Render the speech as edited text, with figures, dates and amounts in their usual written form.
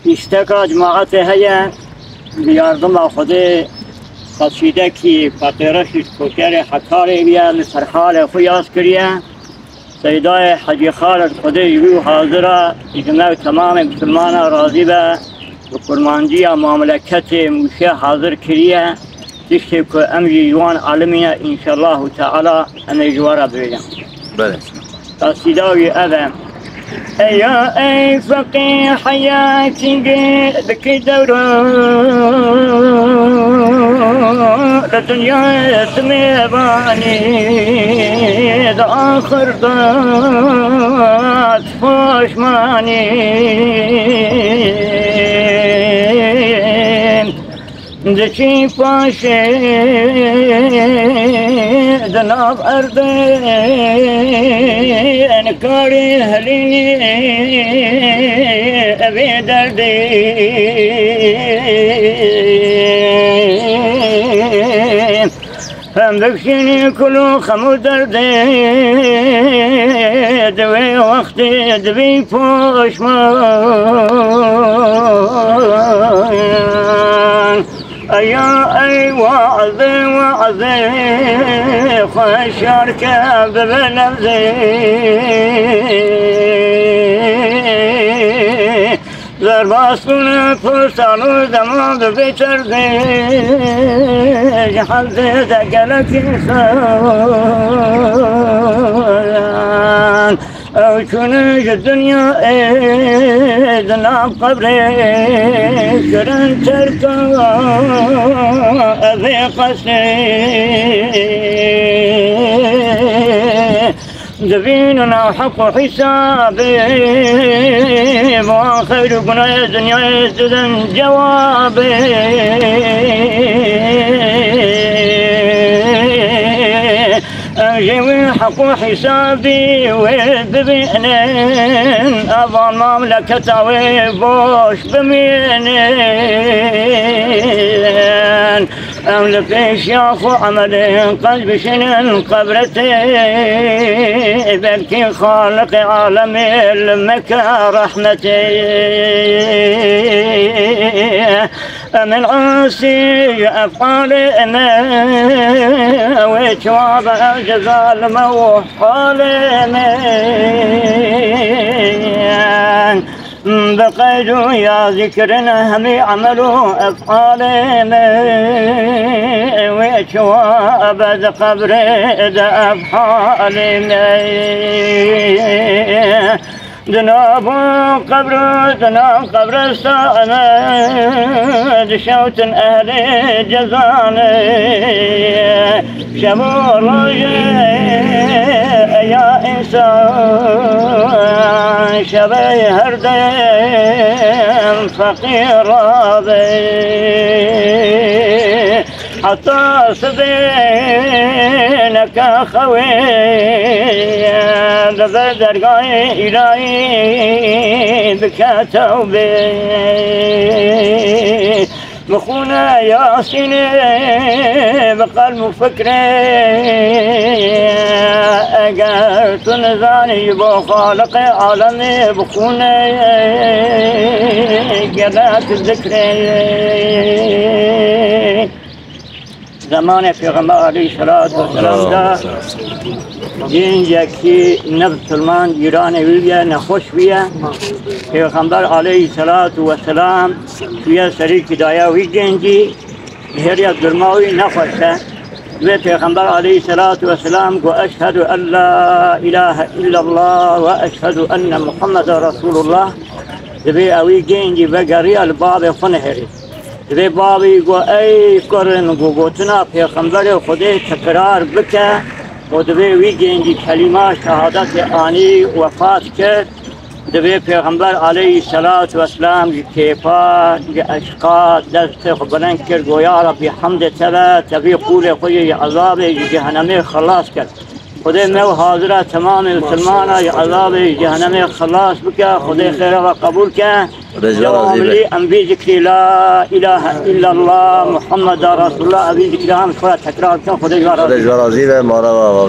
اشتكى جماعة هيا بيردم خده قصيدة كي فقيرش كوكر حكاري بيا لسرحال خوياس كريا سيداي حجي خالد خده يبيو حاضرة اجماع تمام مسلمان راضي با وكرمانجية مملكة موشي حاضر كريا تشتكو أمري يوان عالمية إن شاء الله تعالى أنا جوارا بريا بله قصيدة أبا أي فقيه حياتي بك دورة لدنيا تميباني دا آخر دات فاشماني دشي فاشي دناب أردين كاري هليني أبي دردي هم بكشيني كلو خمو دردي دوي وقتي دبي فوشمان أي وعظي خشارك ببنفسي زرباستون فرسانو زمان ببيتردي جحلت دقلك إنسان أو كنج الدنيا إذنا بقبري كرن تركا أبي قصي دفيننا حق حسابي وآخر كنا الدنيا يزدن جوابي أجيب حق حسابي وببينين أظن مملكة وبوش بمينين أملك شياخ عمل قلب شنن قبرتي بلكي خالق عالم المكة رحمتي من عاصي أفعال ما وجواب جزاء الموحال من بقيد يا ذكرنا هم عملوا أفعال وجواب قبر أفعال دناب قبر الساعة دشوت أهل جزان شمور يا إنسان شبي هردين فقير راضي حتى سبينك خوي بدر قاي إلهي بك توبي مخونا ياسيني بقلب فكري أقر تنزاني بخالق عالمي بخونا قلات ذكري زمان پیغمبر علیه الصلاة والسلام دا اینجا که نفس سلمان ایران ویه نخوش ویه پیغمبر علیه الصلاة والسلام توی سری کدایا وی جنگی هری درماوی نخوشه و پیغمبر علیه الصلاة والسلام گو اشهد ان لا اله الا الله و اشهد ان محمد رسول الله دبی اوی جنگی بگری الباب خونه هری دبی بابی گو ای کرن گو گوتنا پیغمبر خودی تکرار بکه و دبی وی گنجی کلمه شهادت آنی وفات کرد دبی پیغمبر علیه الصلاة والسلام کیفا اشقا دست بلند کرد گو یا ربی حمد تبی قول خوی عذاب جهنمی خلاص کرد خدای مو حاضر تمام مسلمان عذاب جهنم خلاص بك خدای خیر و قبول کن دوام لی انبی ذکر لا اله الا الله محمد رسول الله ابی ذکر هم تکرار کن خدای راضی و ما را